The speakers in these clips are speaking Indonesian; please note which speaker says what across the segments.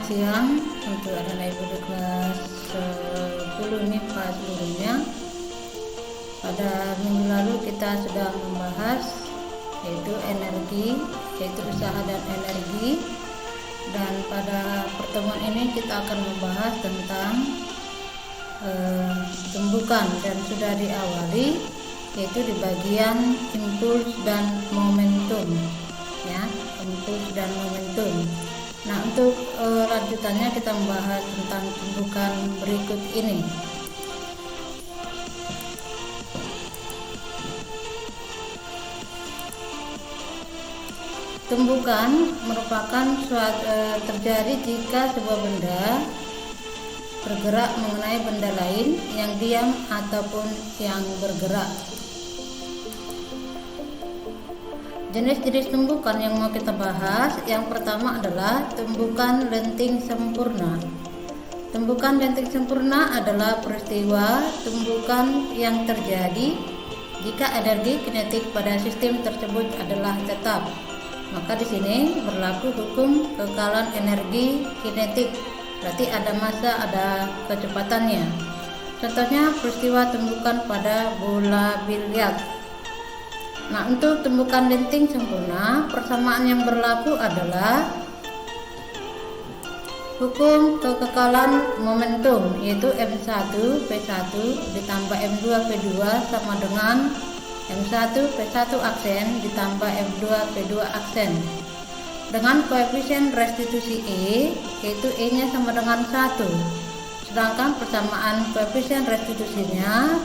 Speaker 1: Selamat siang untuk anak ibu di kelas 10 MIPA seluruhnya. Pada minggu lalu kita sudah membahas yaitu energi, yaitu usaha dan energi. Dan pada pertemuan ini kita akan membahas tentang tumbukan, dan sudah diawali yaitu di bagian impuls dan momentum, ya, impuls dan momentum. Nah, untuk lanjutannya kita membahas tentang tumbukan berikut ini. Tumbukan merupakan terjadi jika sebuah benda bergerak mengenai benda lain yang diam ataupun yang bergerak. Jenis-jenis tumbukan yang mau kita bahas, yang pertama adalah tumbukan lenting sempurna. Tumbukan lenting sempurna adalah peristiwa tumbukan yang terjadi jika energi kinetik pada sistem tersebut adalah tetap. Maka di sini berlaku hukum kekekalan energi kinetik. Berarti ada massa, ada kecepatannya. Contohnya peristiwa tumbukan pada bola biliar. Nah, untuk tumbukan lenting sempurna, persamaan yang berlaku adalah hukum kekekalan momentum, yaitu M1 P1 ditambah M2 P2 sama dengan M1 P1 aksen ditambah M2 P2 aksen. Dengan koefisien restitusi E, yaitu E nya sama dengan 1. Sedangkan persamaan koefisien restitusinya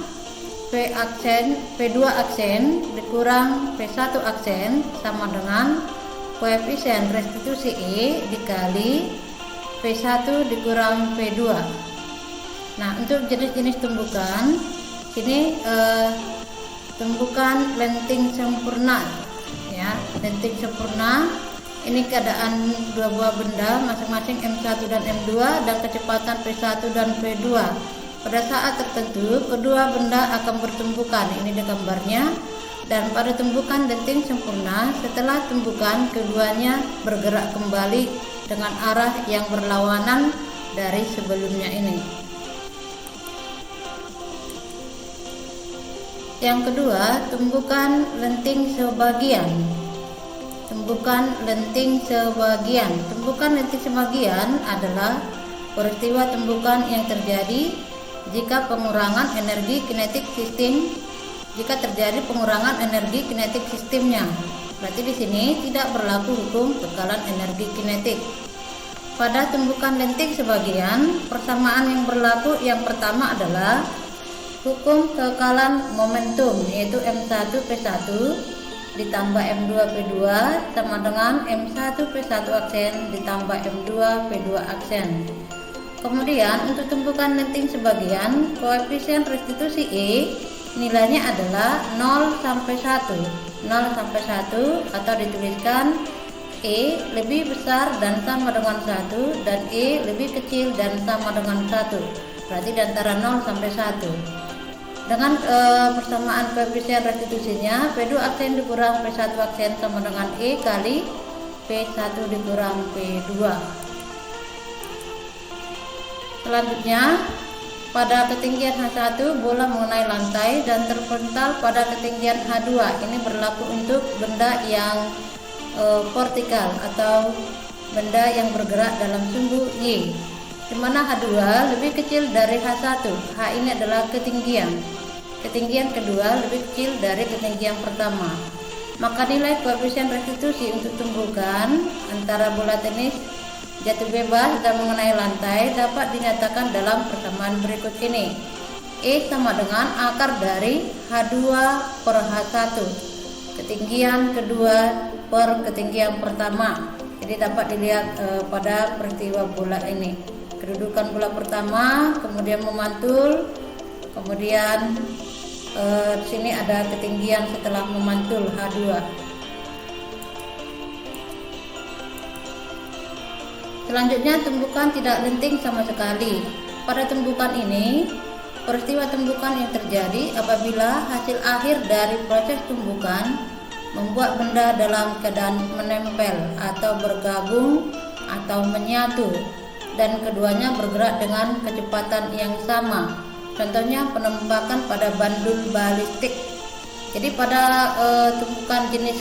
Speaker 1: P2 aksen dikurang P1 aksen sama dengan koefisien restitusi E dikali P1 dikurang P2. Nah, untuk jenis-jenis tumbukan, ini tumbukan lenting sempurna, ya, lenting sempurna. Ini keadaan dua buah benda masing-masing M1 dan M2 dan kecepatan P1 dan P2. Pada saat tertentu kedua benda akan bertumbukan, ini di gambarnya. Dan pada tumbukan lenting sempurna, setelah tumbukan keduanya bergerak kembali dengan arah yang berlawanan dari sebelumnya ini. Yang kedua, tumbukan lenting sebagian. Tumbukan lenting sebagian. Tumbukan lenting sebagian adalah peristiwa tumbukan yang terjadi jika terjadi pengurangan energi kinetik sistemnya. Berarti di sini tidak berlaku hukum kekekalan energi kinetik. Pada tumbukan lenting sebagian, persamaan yang berlaku yang pertama adalah hukum kekekalan momentum, yaitu M1 P1 ditambah M2 P2 sama dengan M1 P1 aksen ditambah M2 P2 aksen. Kemudian untuk tumbukan lenting sebagian, koefisien restitusi E nilainya adalah 0 sampai 1. 0 sampai 1 atau dituliskan E lebih besar dan sama dengan 1 dan E lebih kecil dan sama dengan 1. Berarti di antara 0 sampai 1. Dengan persamaan koefisien restitusinya, P2 aksen dikurang P1 aksen sama dengan E kali P1 dikurang P2. Selanjutnya, pada ketinggian H1 bola mengenai lantai dan terpental pada ketinggian H2. Ini berlaku untuk benda yang vertikal atau benda yang bergerak dalam sumbu Y, di mana H2 lebih kecil dari H1. H ini adalah ketinggian. Ketinggian kedua lebih kecil dari ketinggian pertama. Maka nilai koefisien restitusi untuk tumbukan antara bola tenis jatuh bebas dan mengenai lantai dapat dinyatakan dalam persamaan berikut ini. E sama dengan akar dari H2 per H1, ketinggian kedua per ketinggian pertama. Jadi dapat dilihat pada peristiwa bola ini. Kedudukan bola pertama, kemudian memantul, kemudian di sini ada ketinggian setelah memantul H2. Selanjutnya, tumbukan tidak lenting sama sekali. Pada tumbukan ini, peristiwa tumbukan yang terjadi apabila hasil akhir dari proses tumbukan membuat benda dalam keadaan menempel atau bergabung atau menyatu dan keduanya bergerak dengan kecepatan yang sama. Contohnya penembakan pada bandul balistik. Jadi pada tumpukan jenis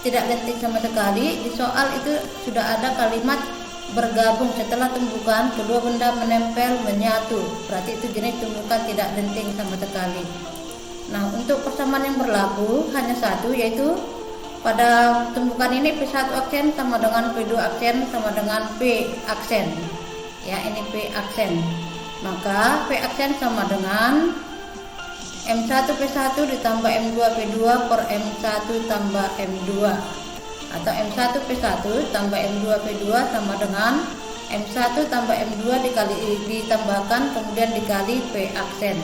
Speaker 1: tidak lenting sama sekali, di soal itu sudah ada kalimat bergabung setelah tumbukan kedua benda menempel menyatu, berarti itu jenis tumbukan tidak lenting sama sekali. Nah, untuk persamaan yang berlaku hanya satu, yaitu pada tumbukan ini P1 aksen sama dengan P2 aksen sama dengan P aksen. Ya, ini P aksen. Maka P aksen sama dengan M1 P1 ditambah M2 P2 per M1 tambah M2, atau M1 P1 tambah M2 P2 sama dengan M1 tambah M2 ditambahkan kemudian dikali P aksen.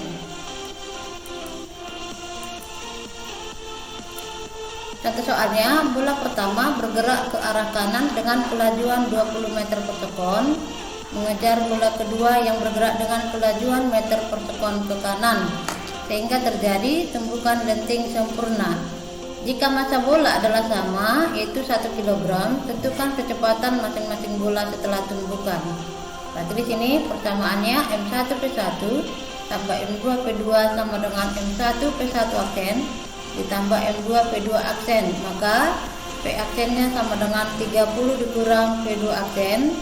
Speaker 1: Contoh soalnya, bola pertama bergerak ke arah kanan dengan kelajuan 20 meter per sekon, mengejar bola kedua yang bergerak dengan kelajuan meter per sekon ke kanan, sehingga terjadi tumbukan lenting sempurna. Jika massa bola adalah sama, yaitu 1 kg, tentukan kecepatan masing-masing bola setelah tumbukan. Berarti di sini persamaannya M1 P1 tambah M2 P2 sama dengan M1 P1 aksen ditambah M2 P2 aksen. Maka P aksennya sama dengan 30 dikurang P2 aksen.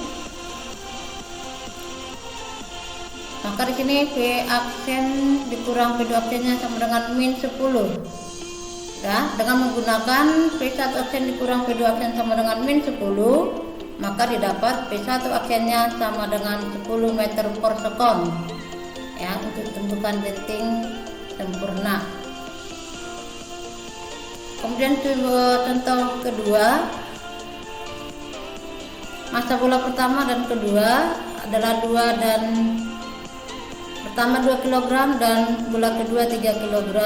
Speaker 1: Maka di sini P aksen dikurang P2 aksennya sama dengan min 10. Ya, dengan menggunakan P1 aksen dikurang P2 aksen sama dengan min 10, maka didapat P1 aksennya sama dengan 10 meter per sekon. Ya, untuk tumbukan lenting sempurna. Kemudian contoh kedua, massa bola pertama dan kedua adalah 2 kg dan bola kedua 3 kg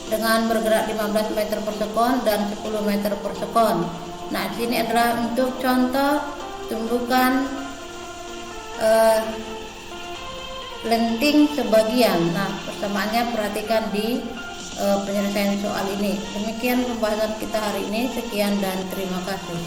Speaker 1: dengan bergerak 15 meter per sekon dan 10 meter per sekon. Nah, sini adalah untuk contoh tumbukan lenting sebagian. Nah, persamaannya perhatikan di penyelesaian soal ini. Demikian pembahasan kita hari ini. Sekian dan terima kasih.